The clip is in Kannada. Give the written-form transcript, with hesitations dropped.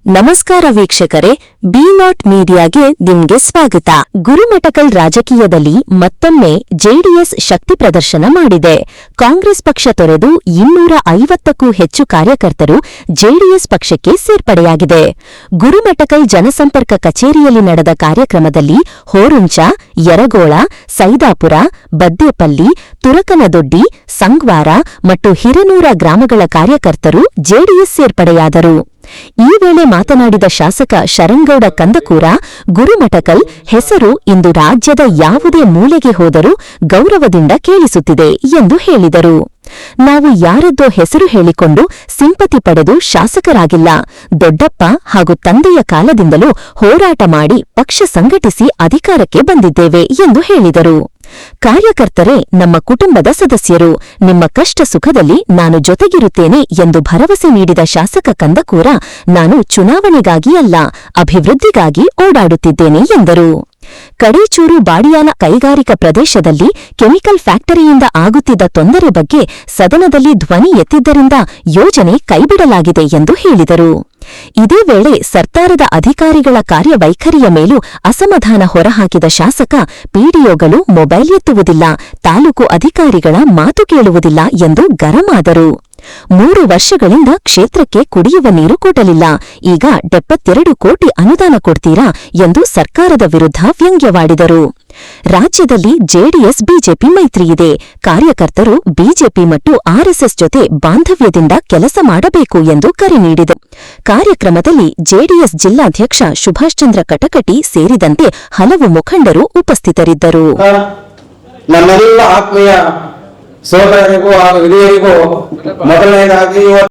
ನಮಸ್ಕಾರ ವೀಕ್ಷಕರೇ, ಬಿ-ನಾಟ್ ಮೀಡಿಯಾಗೆ ನಿಮ್ಗೆ ಸ್ವಾಗತ. ಗುರುಮಠಕಲ್ ರಾಜಕೀಯದಲ್ಲಿ ಮತ್ತೊಮ್ಮೆ ಜೆಡಿಎಸ್ ಶಕ್ತಿ ಪ್ರದರ್ಶನ ಮಾಡಿದೆ. ಕಾಂಗ್ರೆಸ್ ಪಕ್ಷ ತೊರೆದು 250ಕ್ಕೂ ಹೆಚ್ಚು ಕಾರ್ಯಕರ್ತರು ಜೆಡಿಎಸ್ ಪಕ್ಷಕ್ಕೆ ಸೇರ್ಪಡೆಯಾಗಿದೆ. ಗುರುಮಠಕಲ್ ಜನಸಂಪರ್ಕ ಕಚೇರಿಯಲ್ಲಿ ನಡೆದ ಕಾರ್ಯಕ್ರಮದಲ್ಲಿ ಹೋರುಂಚ, ಯರಗೋಳ, ಸೈದಾಪುರ, ಬದ್ದೇಪಲ್ಲಿ, ತುರಕನದೊಡ್ಡಿ, ಸಂಗ್ವಾರ ಮತ್ತು ಹಿರನೂರ ಗ್ರಾಮಗಳ ಕಾರ್ಯಕರ್ತರು ಜೆಡಿಎಸ್ ಸೇರ್ಪಡೆಯಾದರು. ಈ ವೇಳೆ ಮಾತನಾಡಿದ ಶಾಸಕ ಶರಣ್ಗೌಡ ಕಂದಕೂರ, ಗುರುಮಠಕಲ್ ಹೆಸರು ಇಂದು ರಾಜ್ಯದ ಯಾವುದೇ ಮೂಲೆಗೆ ಹೋದರೂ ಗೌರವದಿಂದ ಕೇಳಿಸುತ್ತಿದೆ ಎಂದು ಹೇಳಿದರು. ನಾವು ಯಾರದ್ದೋ ಹೆಸರು ಹೇಳಿಕೊಂಡು ಸಿಂಪತಿ ಪಡೆದು ಶಾಸಕರಾಗಿಲ್ಲ. ದೊಡ್ಡಪ್ಪ ಹಾಗೂ ತಂದೆಯ ಕಾಲದಿಂದಲೂ ಹೋರಾಟ ಮಾಡಿ ಪಕ್ಷ ಸಂಘಟಿಸಿ ಅಧಿಕಾರಕ್ಕೆ ಬಂದಿದ್ದೇವೆ ಎಂದು ಹೇಳಿದರು. ಕಾರ್ಯಕರ್ತರೇ ನಮ್ಮ ಕುಟುಂಬದ ಸದಸ್ಯರು, ನಿಮ್ಮ ಕಷ್ಟ ಸುಖದಲ್ಲಿ ನಾನು ಜೊತೆಗಿರುತ್ತೇನೆ ಎಂದು ಭರವಸೆ ನೀಡಿದ ಶಾಸಕ ಕಂದಕೂರ, ನಾನು ಚುನಾವಣೆಗಾಗಿ ಅಲ್ಲ, ಅಭಿವೃದ್ಧಿಗಾಗಿ ಓಡಾಡುತ್ತಿದ್ದೇನೆ ಎಂದರು. ಕಡೇಚೂರು ಬಾಡಿಯಾಲ ಕೈಗಾರಿಕಾ ಪ್ರದೇಶದಲ್ಲಿ ಕೆಮಿಕಲ್ ಫ್ಯಾಕ್ಟರಿಯಿಂದ ಆಗುತ್ತಿದ್ದ ತೊಂದರೆ ಬಗ್ಗೆ ಸದನದಲ್ಲಿ ಧ್ವನಿ ಎತ್ತಿದ್ದರಿಂದ ಯೋಜನೆ ಕೈಬಿಡಲಾಗಿದೆ ಎಂದು ಹೇಳಿದರು. ಇದೇ ವೇಳೆ ಸರ್ಕಾರದ ಅಧಿಕಾರಿಗಳ ಕಾರ್ಯವೈಖರಿಯ ಮೇಲೂ ಅಸಮಾಧಾನ ಹೊರಹಾಕಿದ ಶಾಸಕ, ಪಿಡಿಒಗಳು ಮೊಬೈಲ್ ಎತ್ತುವುದಿಲ್ಲ, ತಾಲೂಕು ಅಧಿಕಾರಿಗಳ ಮಾತು ಕೇಳುವುದಿಲ್ಲ ಎಂದು ಗರಂ ಆದರು. 3 ವರ್ಷಗಳಿಂದ ಕ್ಷೇತ್ರಕ್ಕೆ ಕುಡಿಯುವ ನೀರು ಕೊಡಲಿಲ್ಲ, ಈಗ 72 ಕೋಟಿ ಅನುದಾನ ಕೊಡ್ತೀರಾ ಎಂದು ಸರ್ಕಾರದ ವಿರುದ್ಧ ವ್ಯಂಗ್ಯವಾಡಿದರು. ರಾಜ್ಯದಲ್ಲಿ ಜೆಡಿಎಸ್ ಬಿಜೆಪಿ ಮೈತ್ರಿ ಇದೆ. ಕಾರ್ಯಕರ್ತರು ಬಿಜೆಪಿ ಮತ್ತು ಆರ್ಎಸ್ಎಸ್ ಜೊತೆ ಬಾಂಧವ್ಯದಿಂದ ಕೆಲಸ ಮಾಡಬೇಕು ಎಂದು ಕರೆ ನೀಡಿದರು. ಕಾರ್ಯಕ್ರಮದಲ್ಲಿ ಜೆಡಿಎಸ್ ಜಿಲ್ಲಾಧ್ಯಕ್ಷ ಸುಭಾಷ್ ಚಂದ್ರ ಕಟಕಟಿ ಸೇರಿದಂತೆ ಹಲವು ಮುಖಂಡರು ಉಪಸ್ಥಿತರಿದ್ದರು. ನಮ್ಮೆಲ್ಲ ಆತ್ಮೀಯ ಸಹೋದರರಿಗೂ ಹಾಗೂ ಹಿರಿಯರಿಗೂ ಮೊದಲನೇದಾಗಿ